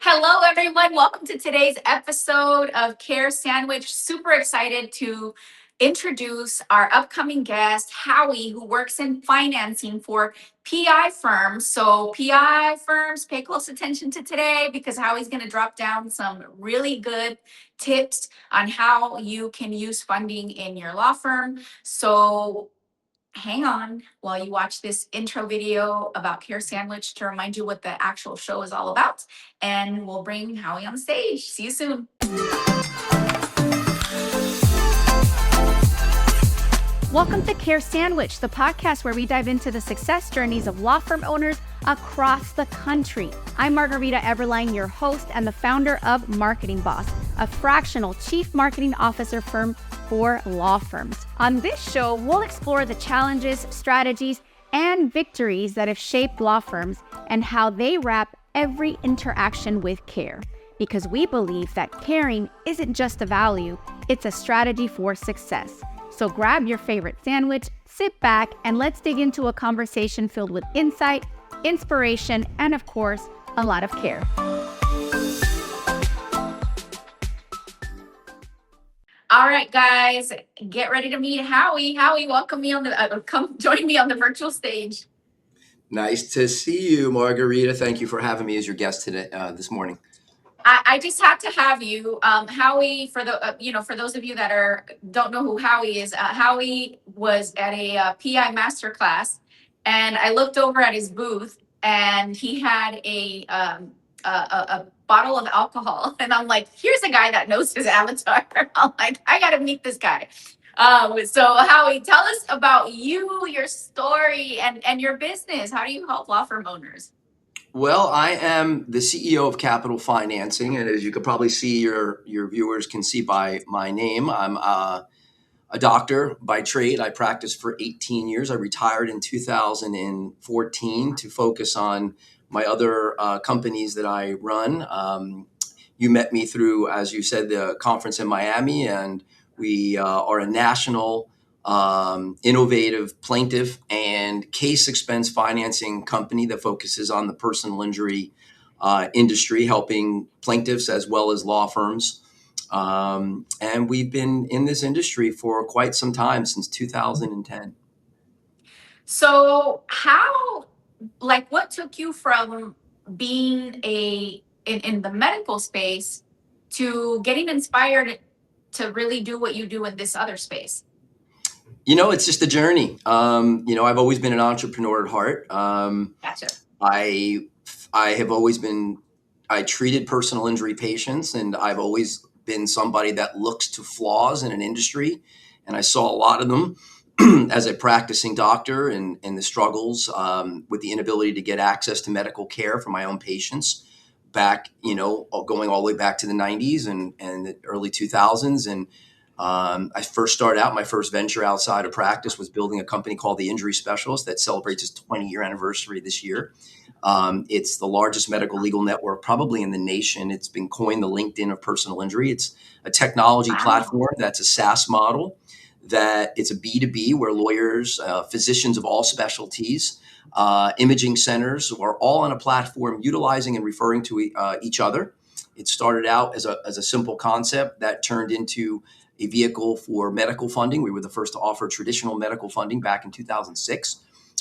Hello, everyone. Welcome to today's episode of Care Sandwich. Super excited to introduce our upcoming guest, Howie, who works in financing for PI firms. So, PI firms, pay close attention to today because Howie's going to drop down some really good tips on how you can use funding in your law firm. So, hang on while you watch this intro video about Care Sandwich to remind you what the actual show is all about. And we'll bring Howie on stage. See you soon. Welcome to Care Sandwich, the podcast where we dive into the success journeys of law firm owners across the country. I'm Margarita Everline, your host and the founder of Marketing Boss, a fractional chief marketing officer firm for law firms. On this show, we'll explore the challenges, strategies, and victories that have shaped law firms and how they wrap every interaction with care. Because we believe that caring isn't just a value, it's a strategy for success. So grab your favorite sandwich, sit back, and let's dig into a conversation filled with insight, inspiration, and of course, a lot of care. All right, guys, get ready to meet Howie. Howie, welcome me on the come join me on the virtual stage. Nice to see you, Margarita. Thank you for having me as your guest today, this morning. I just had to have you, Howie. For the for those of you that don't know who Howie is, Howie was at a PI masterclass, and I looked over at his booth, and he had a bottle of alcohol, and I'm like, here's a guy that knows his avatar. I'm like, I got to meet this guy. So Howie, tell us about you, your story, and your business. How do you help law firm owners? Well, I am the CEO of Capital Financing, and as you could probably see, your viewers can see by my name, I'm a doctor by trade. I practiced for 18 years. I retired in 2014 to focus on my other companies that I run. You met me through, as you said, the conference in Miami, and we are a national innovative plaintiff and case expense financing company that focuses on the personal injury industry, helping plaintiffs as well as law firms. And we've been in this industry for quite some time, since 2010. So what took you from being in the medical space to getting inspired to really do what you do in this other space? It's just a journey. I've always been an entrepreneur at heart. Gotcha. I have always been, I treated personal injury patients, and I've always been somebody that looks to flaws in an industry. And I saw a lot of them as a practicing doctor, and the struggles with the inability to get access to medical care for my own patients back, going all the way back to the 90s and the early 2000s. And I first started out, my first venture outside of practice was building a company called The Injury Specialist that celebrates its 20-year anniversary this year. It's the largest medical legal network probably in the nation. It's been coined the LinkedIn of personal injury. It's a technology platform that's a SaaS model, that it's a B2B where lawyers, physicians of all specialties, imaging centers are all on a platform utilizing and referring to each other. It started out as a simple concept that turned into a vehicle for medical funding. We were the first to offer traditional medical funding back in 2006.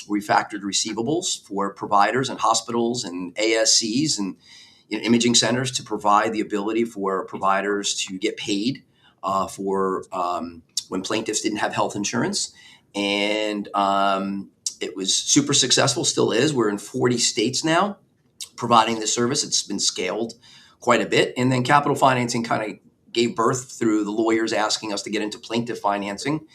We factored receivables for providers and hospitals and ASCs and imaging centers to provide the ability for providers to get paid for when plaintiffs didn't have health insurance. And it was super successful, still is. We're in 40 states now providing this service. It's been scaled quite a bit. And then Capital Financing kind of gave birth through the lawyers asking us to get into plaintiff financing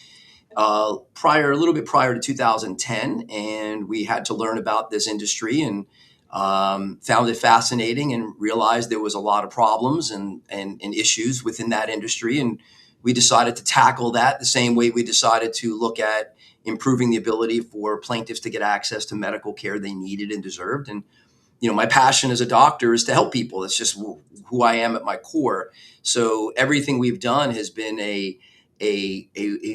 a little bit prior to 2010. And we had to learn about this industry and found it fascinating and realized there was a lot of problems and issues within that industry. And we decided to tackle that the same way we decided to look at improving the ability for plaintiffs to get access to medical care they needed and deserved. And my passion as a doctor is to help people. It's just who I am at my core. So everything we've done has been a a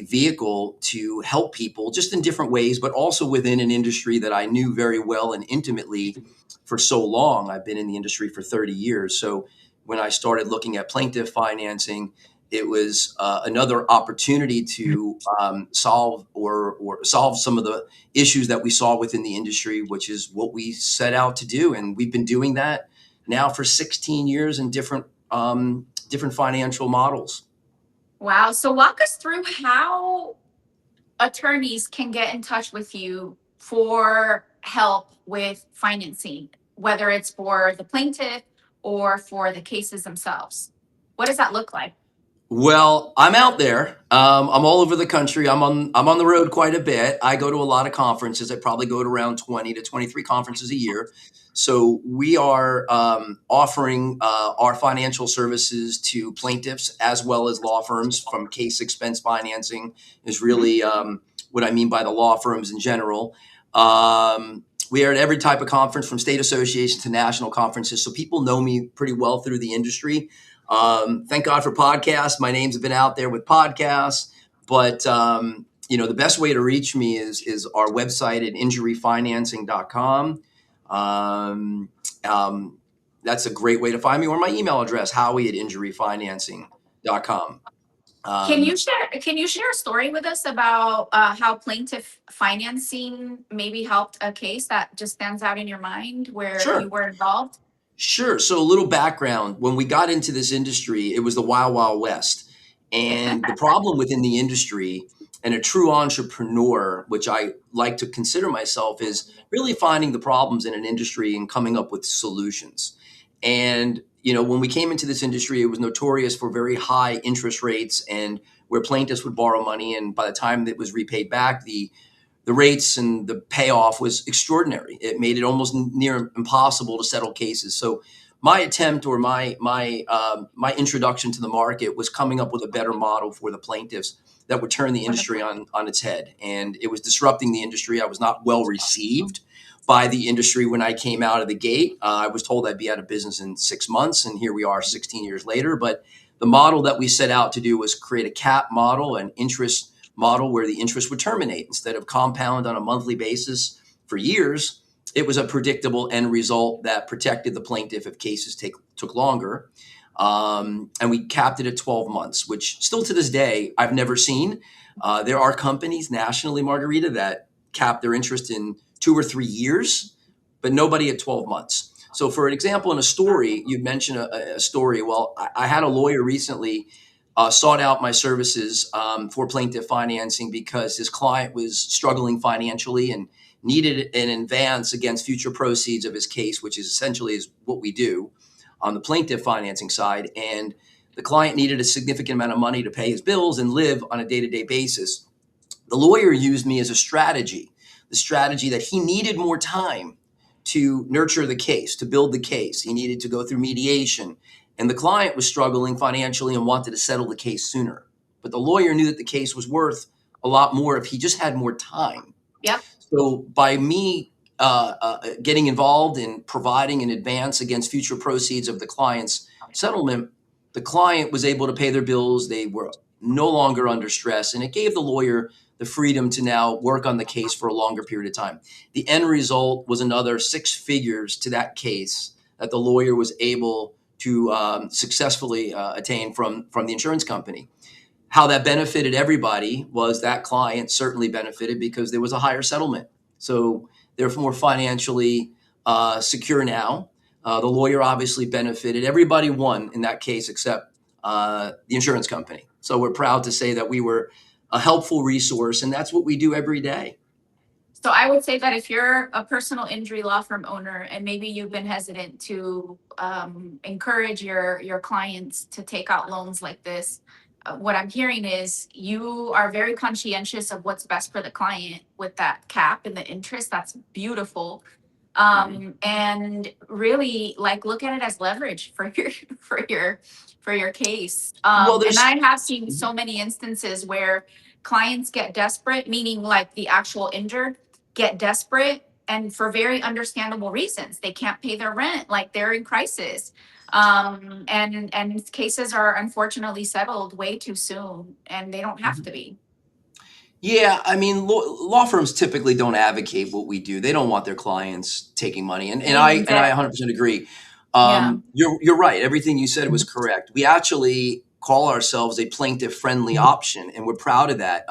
vehicle to help people just in different ways, but also within an industry that I knew very well and intimately for so long. I've been in the industry for 30 years. So when I started looking at plaintiff financing, it was another opportunity to or solve some of the issues that we saw within the industry, which is what we set out to do. And we've been doing that now for 16 years in different financial models. Wow. So walk us through how attorneys can get in touch with you for help with financing, whether it's for the plaintiff or for the cases themselves. What does that look like? Well, I'm out there. I'm all over the country. I'm on the road quite a bit. I go to a lot of conferences. I probably go to around 20 to 23 conferences a year. So we are offering our financial services to plaintiffs as well as law firms. From case expense financing is really what I mean by the law firms in general. We are at every type of conference, from state associations to national conferences. So people know me pretty well through the industry. Thank God for podcasts. My names have been out there with podcasts, but the best way to reach me is our website at injuryfinancing.com. That's a great way to find me, or my email address, Howie at injuryfinancing.com. Can you share a story with us about how plaintiff financing maybe helped a case that just stands out in your mind where Sure. you were involved? Sure. So a little background. When we got into this industry, it was the Wild Wild West. And the problem within the industry, and a true entrepreneur, which I like to consider myself, is really finding the problems in an industry and coming up with solutions. And, when we came into this industry, it was notorious for very high interest rates, and where plaintiffs would borrow money. And by the time it was repaid back, the rates and the payoff was extraordinary. It made it almost near impossible to settle cases. So my attempt, or my introduction to the market, was coming up with a better model for the plaintiffs that would turn the industry on its head. And it was disrupting the industry. I was not well received by the industry when I came out of the gate. I was told I'd be out of business in 6 months, and here we are 16 years later. But the model that we set out to do was create a cap model, an interest model where the interest would terminate instead of compound on a monthly basis for years. It was a predictable end result that protected the plaintiff if cases took longer. And we capped it at 12 months, which still to this day, I've never seen. There are companies nationally, Margarita, that cap their interest in 2 or 3 years, but nobody at 12 months. So for an example, in a story, you mentioned a story. Well, I had a lawyer recently sought out my services for plaintiff financing because his client was struggling financially and needed an advance against future proceeds of his case, which is essentially what we do on the plaintiff financing side. And the client needed a significant amount of money to pay his bills and live on a day-to-day basis. The lawyer used me as a strategy, the strategy that he needed more time to nurture the case, to build the case. He needed to go through mediation. And the client was struggling financially and wanted to settle the case sooner. But the lawyer knew that the case was worth a lot more if he just had more time. Yep. So by me getting involved in providing an advance against future proceeds of the client's settlement, the client was able to pay their bills. They were no longer under stress, and it gave the lawyer the freedom to now work on the case for a longer period of time. The end result was another 6 figures to that case that the lawyer was able to successfully attain from the insurance company. How that benefited everybody was that client certainly benefited because there was a higher settlement. So they're more financially secure now. The lawyer obviously benefited. Everybody won in that case except the insurance company. So we're proud to say that we were a helpful resource, and that's what we do every day. So I would say that if you're a personal injury law firm owner and maybe you've been hesitant to encourage your clients to take out loans like this, what I'm hearing is you are very conscientious of what's best for the client with that cap and the interest. That's beautiful. And really look at it as leverage for your case. Well, And I have seen so many instances where clients get desperate, meaning like the actual injured get desperate and for very understandable reasons. They can't pay their rent, like they're in crisis. And cases are unfortunately settled way too soon, and they don't have to be. Yeah, I mean, law firms typically don't advocate what we do. They don't want their clients taking money, and I Exactly. 100% agree. Yeah. You're right. Everything you said was correct. We actually call ourselves a plaintiff friendly option, and we're proud of that.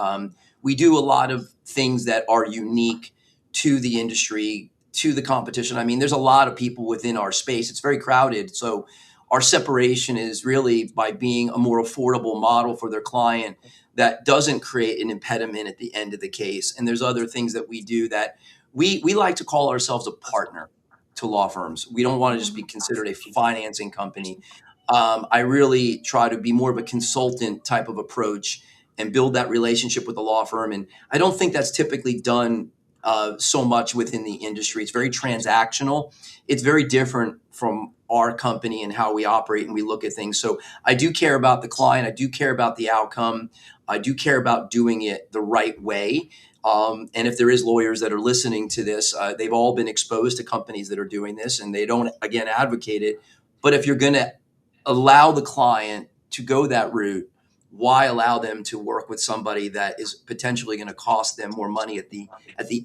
We do a lot of things that are unique to the industry, to the competition. I mean, there's a lot of people within our space. It's very crowded, so our separation is really by being a more affordable model for their client that doesn't create an impediment at the end of the case. And there's other things that we do that we like to call ourselves a partner to law firms. We don't want to just be considered a financing company. I really try to be more of a consultant type of approach and build that relationship with the law firm. And I don't think that's typically done so much within the industry. It's very transactional. It's very different from our company and how we operate and we look at things. So I do care about the client. I do care about the outcome. I do care about doing it the right way. And if there is lawyers that are listening to this, they've all been exposed to companies that are doing this and they don't, again, advocate it. But if you're going to allow the client to go that route, why allow them to work with somebody that is potentially going to cost them more money at the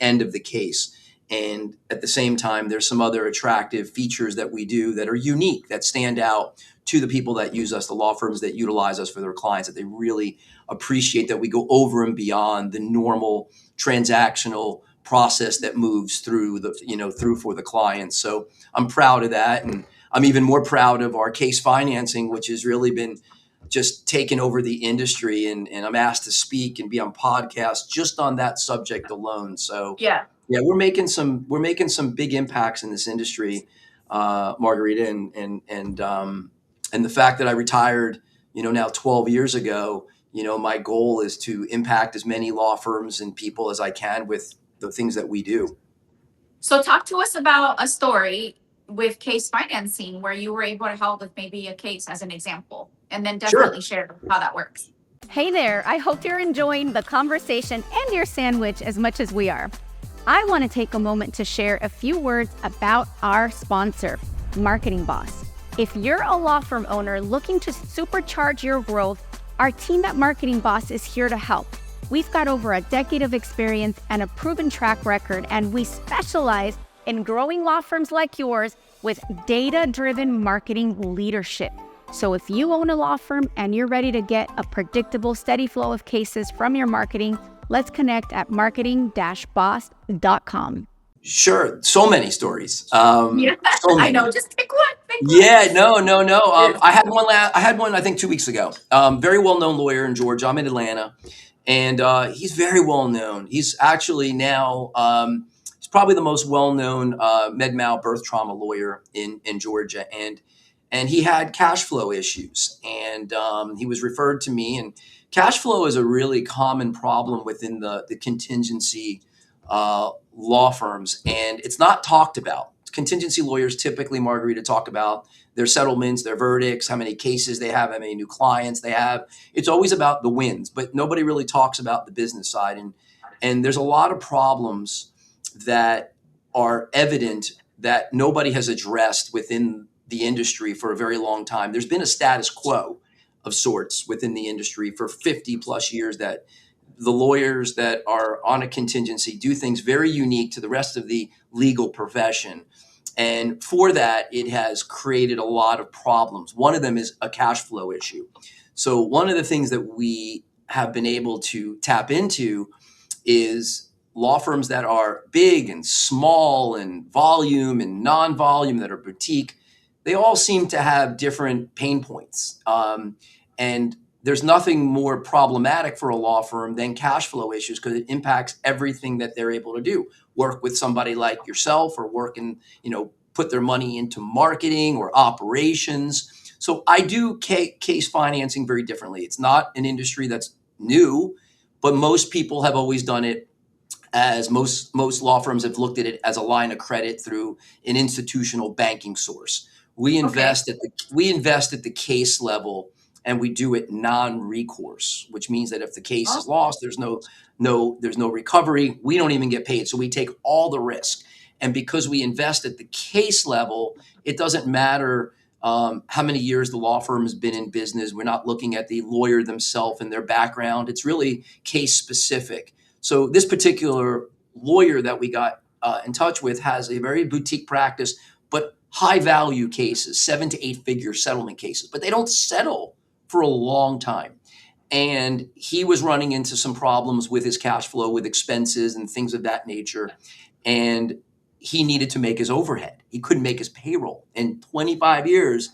end of the case? And at the same time, there's some other attractive features that we do that are unique, that stand out to the people that use us, the law firms that utilize us for their clients, that they really appreciate that we go over and beyond the normal transactional process that moves through through for the clients. So I'm proud of that. And I'm even more proud of our case financing, which has really been just taken over the industry. And I'm asked to speak and be on podcasts just on that subject alone. So Yeah. yeah, we're making some big impacts in this industry, Margarita, and the fact that I retired, now 12 years ago, my goal is to impact as many law firms and people as I can with the things that we do. So talk to us about a story with case financing where you were able to help with maybe a case as an example, and then definitely Sure. share how that works. Hey there, I hope you're enjoying the conversation and your sandwich as much as we are. I want to take a moment to share a few words about our sponsor, Marketing Boss. If you're a law firm owner looking to supercharge your growth, our team at Marketing Boss is here to help. We've got over a decade of experience and a proven track record, and we specialize in growing law firms like yours with data-driven marketing leadership. So if you own a law firm and you're ready to get a predictable, steady flow of cases from your marketing, let's connect at marketing-boss.com. Sure. So many stories. Yeah, So I many. know. Just pick one. Pick one. Yeah, no. Yeah. I had one, I think 2 weeks ago. Very well-known lawyer in Georgia. I'm in Atlanta. And he's very well known. He's actually now he's probably the most well known med mal birth trauma lawyer in Georgia, and he had cash flow issues, and he was referred to me. And cash flow is a really common problem within the contingency law firms, and it's not talked about. Contingency lawyers typically, Margarita, talk about their settlements, their verdicts, how many cases they have, how many new clients they have. It's always about the wins, but nobody really talks about the business side. And there's a lot of problems that are evident that nobody has addressed within the industry for a very long time. There's been a status quo of sorts within the industry for 50 plus years, that the lawyers that are on a contingency do things very unique to the rest of the legal profession. And for that, it has created a lot of problems. One of them is a cash flow issue. So one of the things that we have been able to tap into is law firms that are big and small and volume and non-volume, that are boutique. They all seem to have different pain points. And there's nothing more problematic for a law firm than cash flow issues, because it impacts everything that they're able to do. Work with somebody like yourself, or work and, put their money into marketing or operations. So I do case financing very differently. It's not an industry that's new, but most people have always done it, as most law firms have looked at it as a line of credit through an institutional banking source. We invest at the case level, and we do it non-recourse, which means that if the case is lost, there's no recovery. We don't even get paid. So we take all the risk. And because we invest at the case level, it doesn't matter how many years the law firm has been in business. We're not looking at the lawyer themselves and their background. It's really case specific. So this particular lawyer that we got in touch with has a very boutique practice, but high value cases, 7 to 8 figure settlement cases, but they don't settle for a long time. And he was running into some problems with his cash flow, with expenses and things of that nature. And he needed to make his overhead. He couldn't make his payroll. In 25 years,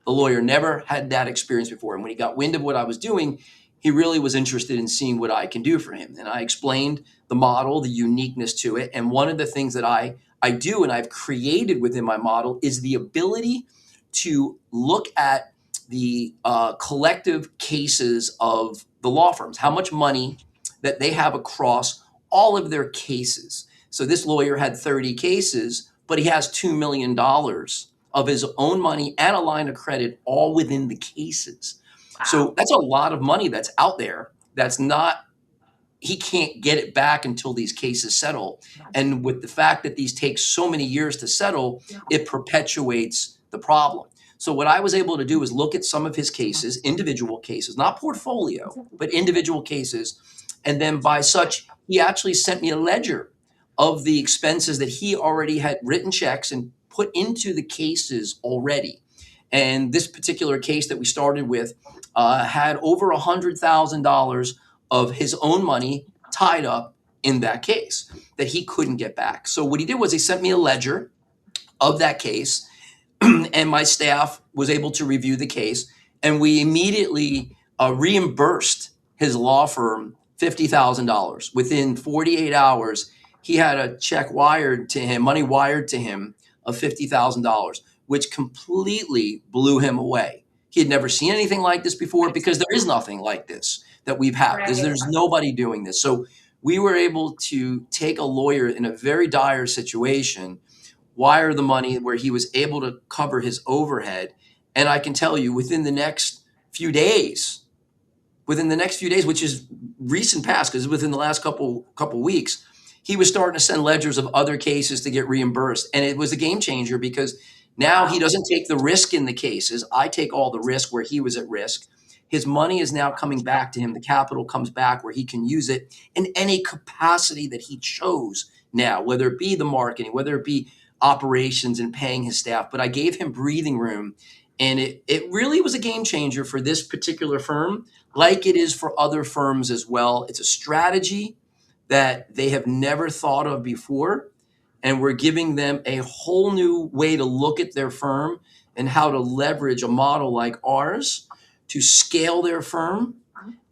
the lawyer never had that experience before. And when he got wind of what I was doing, he really was interested in seeing what I can do for him. And I explained the model, the uniqueness to it. And one of the things that I do and I've created within my model is the ability to look at the collective cases of the law firms, how much money that they have across all of their cases. So this lawyer had 30 cases, but he has $2 million of his own money and a line of credit all within the cases. Wow. So that's a lot of money that's out there that's not, he can't get it back until these cases settle. And with the fact that these take so many years to settle, it perpetuates the problem. So what I was able to do is look at some of his cases, individual cases, not portfolio, but individual cases. And then by such, he actually sent me a ledger of the expenses that he already had written checks and put into the cases already. And this particular case that we started with had over $100,000 of his own money tied up in that case that he couldn't get back. So what he did was he sent me a ledger of that case, and my staff was able to review the case, and we immediately reimbursed his law firm $50,000. Within 48 hours, he had a check wired to him, money wired to him of $50,000, which completely blew him away. He had never seen anything like this before because there is nothing like this that we've had. There's nobody doing this. So we were able to take a lawyer in a very dire situation, wire the money where he was able to cover his overhead. And I can tell you within the next few days, which is recent past, because within the last couple weeks, he was starting to send ledgers of other cases to get reimbursed. And it was a game changer because now he doesn't take the risk in the cases. I take all the risk where he was at risk. His money is now coming back to him. The capital comes back where he can use it in any capacity that he chose now, whether it be the marketing, whether it be operations and paying his staff. But I gave him breathing room. And it really was a game changer for this particular firm, like it is for other firms as well. It's a strategy that they have never thought of before. And we're giving them a whole new way to look at their firm and how to leverage a model like ours to scale their firm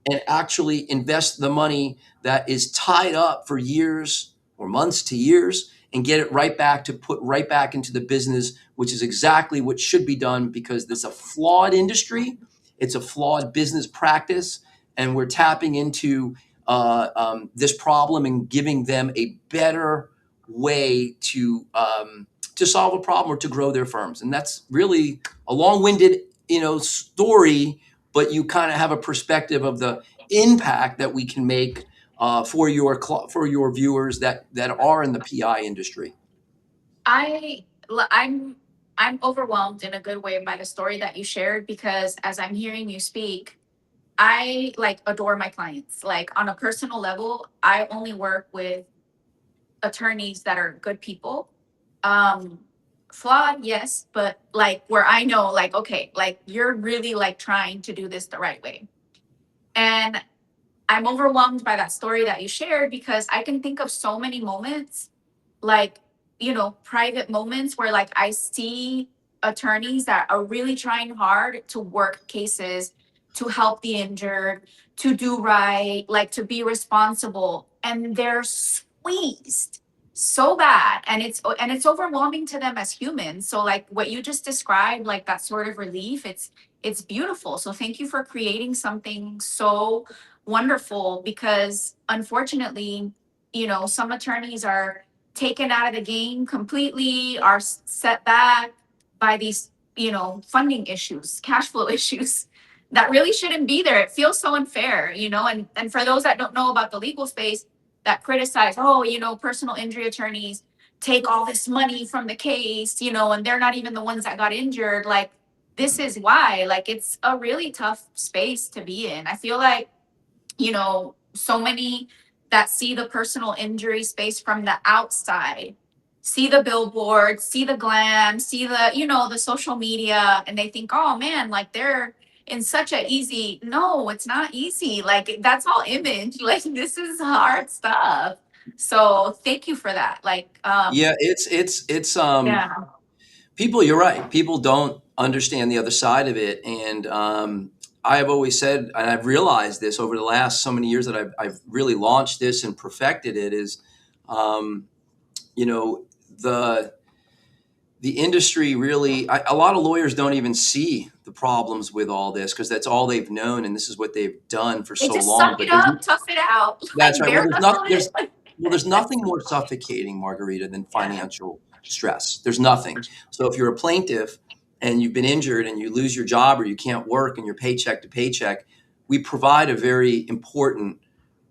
and actually invest the money that is tied up for years or months to years and get it right back to put right back into the business, which is exactly what should be done because it's a flawed industry. It's a flawed business practice. And we're tapping into this problem and giving them a better way to solve a problem or to grow their firms. And that's really a long-winded, story, but you kind of have a perspective of the impact that we can make for your viewers that are in the PI industry. I'm overwhelmed in a good way by the story that you shared because as I'm hearing you speak, I adore my clients. Like on a personal level, I only work with attorneys that are good people. Flawed, yes, but where I know okay, you're really trying to do this the right way. And I'm overwhelmed by that story that you shared because I can think of so many moments, private moments where I see attorneys that are really trying hard to work cases, to help the injured, to do right, to be responsible, and they're squeezed so bad, and it's overwhelming to them as humans. So what you just described, that sort of relief, it's beautiful. So thank you for creating something so wonderful because unfortunately, some attorneys are taken out of the game completely, are set back by these, funding issues, cash flow issues that really shouldn't be there. It feels so unfair, and for those that don't know about the legal space that criticize, personal injury attorneys take all this money from the case, and they're not even the ones that got injured. Like, this is why, like, it's a really tough space to be in. I feel like, so many that see the personal injury space from the outside, see the billboards, see the glam, see the social media, and they think, oh man, like they're in such a easy. No, it's not easy. Like, that's all image. Like, this is hard stuff. So thank you for that. Like, Yeah, it's yeah, people, you're right. People don't understand the other side of it. And I have always said, and I've realized this over the last so many years that I've really launched this and perfected it, is, um, you know, the industry really, a lot of lawyers don't even see the problems with all this because that's all they've known. And this is what they've done for they so just long. suck But it up, tough it out, that's like right. Well, bare knuckle it. there's nothing more suffocating, Margarita, than Yeah. financial stress. There's nothing. So if you're a plaintiff and you've been injured and you lose your job or you can't work and you're paycheck to paycheck, we provide a very important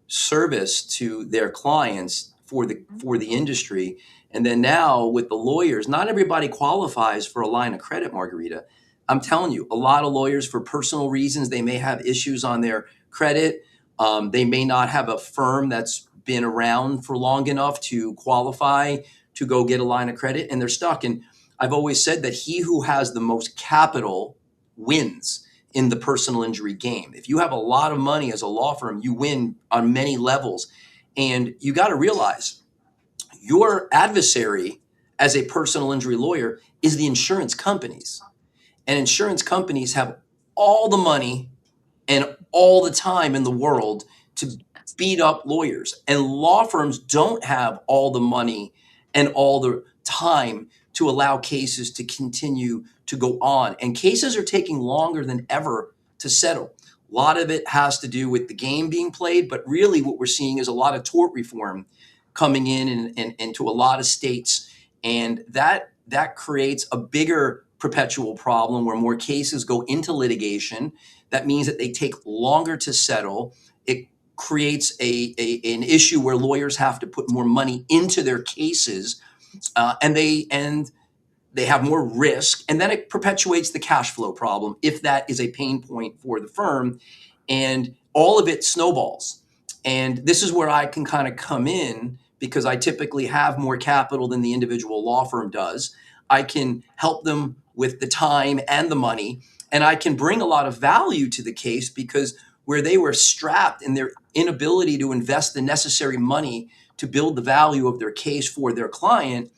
service to their clients for the industry. And then now with the lawyers, not everybody qualifies for a line of credit, Margarita. I'm telling you, a lot of lawyers, for personal reasons, they may have issues on their credit. They may not have a firm that's been around for long enough to qualify to go get a line of credit, and they're stuck. And I've always said that he who has the most capital wins in the personal injury game. If you have a lot of money as a law firm, you win on many levels. And you got to realize your adversary as a personal injury lawyer is the insurance companies. And insurance companies have all the money and all the time in the world to beat up lawyers. And law firms don't have all the money and all the time to allow cases to continue to go on. And cases are taking longer than ever to settle. A lot of it has to do with the game being played, but really what we're seeing is a lot of tort reform coming in and into a lot of states. And that creates a bigger perpetual problem where more cases go into litigation. That means that they take longer to settle. It creates an issue where lawyers have to put more money into their cases, and they have more risk, and then it perpetuates the cash flow problem if that is a pain point for the firm, and all of it snowballs. And this is where I can kind of come in because I typically have more capital than the individual law firm does. I can help them with the time and the money, and I can bring a lot of value to the case because where they were strapped in their inability to invest the necessary money to build the value of their case for their client,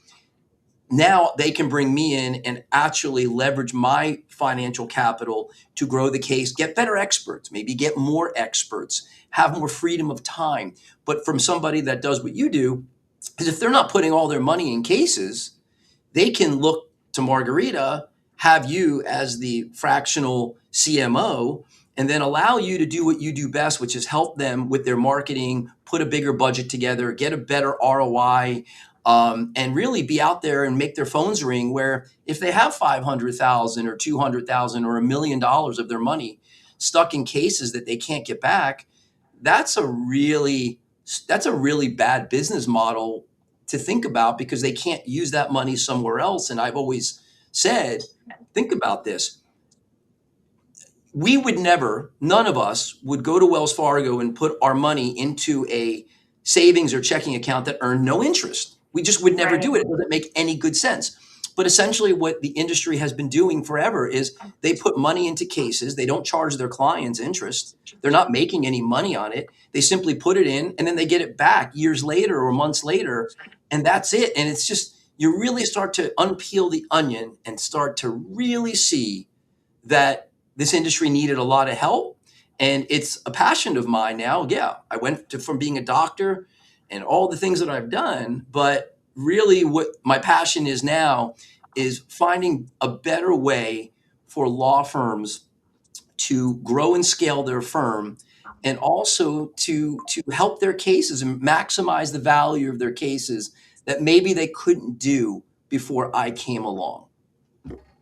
now they can bring me in and actually leverage my financial capital to grow the case, get better experts, maybe get more experts, have more freedom of time. But from somebody that does what you do, is if they're not putting all their money in cases, they can look to Margarita, have you as the fractional CMO, and then allow you to do what you do best, which is help them with their marketing, put a bigger budget together, get a better ROI, and really be out there and make their phones ring. Where if they have 500,000 or 200,000 or $1 million of their money stuck in cases that they can't get back, that's a really bad business model to think about because they can't use that money somewhere else. And I've always said, think about this. We would never, none of us would go to Wells Fargo and put our money into a savings or checking account that earned no interest. We just would never Right. do it. It doesn't make any good sense. But essentially, what the industry has been doing forever is they put money into cases. They don't charge their clients interest. They're not making any money on it. They simply put it in and then they get it back years later or months later. And that's it. And it's just, you really start to unpeel the onion and start to really see that this industry needed a lot of help. And it's a passion of mine now. Yeah, I went from being a doctor and all the things that I've done, but really what my passion is now is finding a better way for law firms to grow and scale their firm and also to help their cases and maximize the value of their cases that maybe they couldn't do before I came along.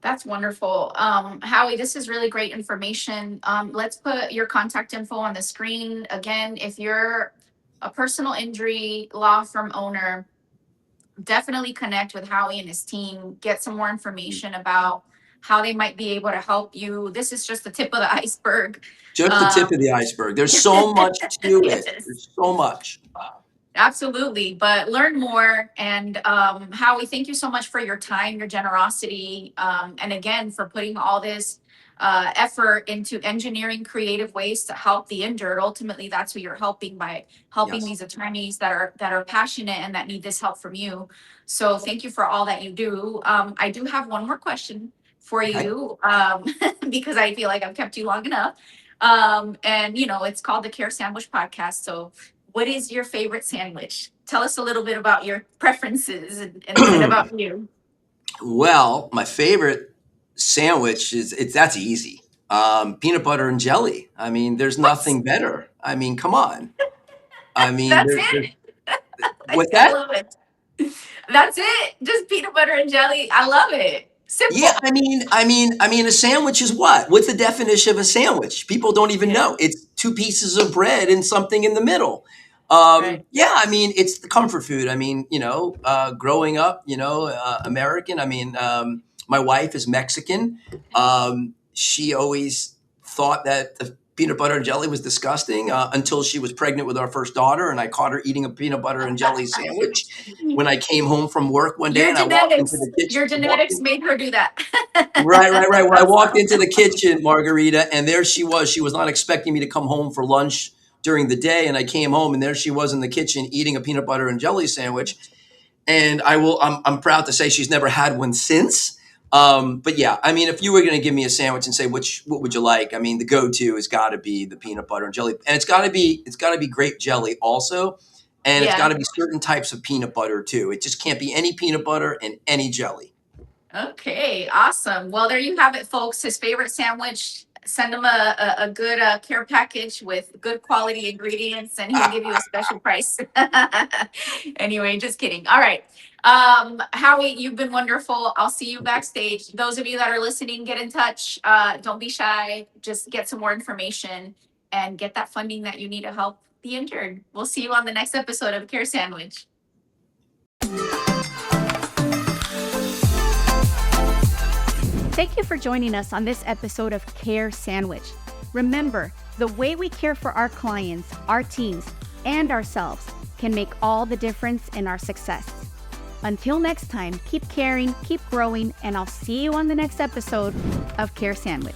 That's wonderful. Howie, this is really great information. Let's put your contact info on the screen. Again, if you're a personal injury law firm owner, definitely connect with Howie and his team, get some more information about how they might be able to help you. This is just the tip of the iceberg. Just the tip Um, of the iceberg. There's so much to it. yes. There's so much. Absolutely, but learn more. And Howie, thank you so much for your time, your generosity, and again for putting all this effort into engineering creative ways to help the injured. Ultimately, that's who you're helping by helping Yes. these attorneys that are passionate and that need this help from you. So thank you for all that you do. I do have one more question for Okay. you because I feel like I've kept you long enough. And you know, it's called the Care Sandwich Podcast. So what is your favorite sandwich? Tell us a little bit about your preferences and about you. Well, my favorite sandwich is that's easy. Peanut butter and jelly. I mean, there's What? nothing better. I mean, come on. I mean, That's it. what's I that? love it. That's it. Just peanut butter and jelly. I love it. Yeah, Simple. a sandwich is what? What's the definition of a sandwich? People don't even Yeah. know. It's two pieces of bread and something in the middle. Right. Yeah, I mean, it's the comfort food. I mean, growing up, American. I mean, my wife is Mexican. She always thought that the peanut butter and jelly was disgusting until she was pregnant with our first daughter, and I caught her eating a peanut butter and jelly sandwich when I came home from work one day, Your and I walked into genetics. the kitchen. Your genetics made her do that. Right, right, right. Well, I That's walked into awesome. the kitchen, Margarita, and there she was. She was not expecting me to come home for lunch during the day, and I came home, and there she was in the kitchen eating a peanut butter and jelly sandwich. And I'm proud to say she's never had one since. But yeah, I mean, if you were going to give me a sandwich and say what would you like? I mean, the go-to has got to be the peanut butter and jelly, and it's got to be grape jelly also, and it's got Yeah. to be certain types of peanut butter too. It just can't be any peanut butter and any jelly. Okay, awesome. Well, there you have it, folks. His favorite sandwich. Send him a good care package with good quality ingredients, and he'll give you a special price. Anyway, just kidding. All right. Howie, you've been wonderful. I'll see you backstage. Those of you that are listening, get in touch. Don't be shy. Just get some more information and get that funding that you need to help the injured. We'll see you on the next episode of Care Sandwich. Thank you for joining us on this episode of Care Sandwich. Remember, the way we care for our clients, our teams, and ourselves can make all the difference in our success. Until next time, keep caring, keep growing, and I'll see you on the next episode of Care Sandwich.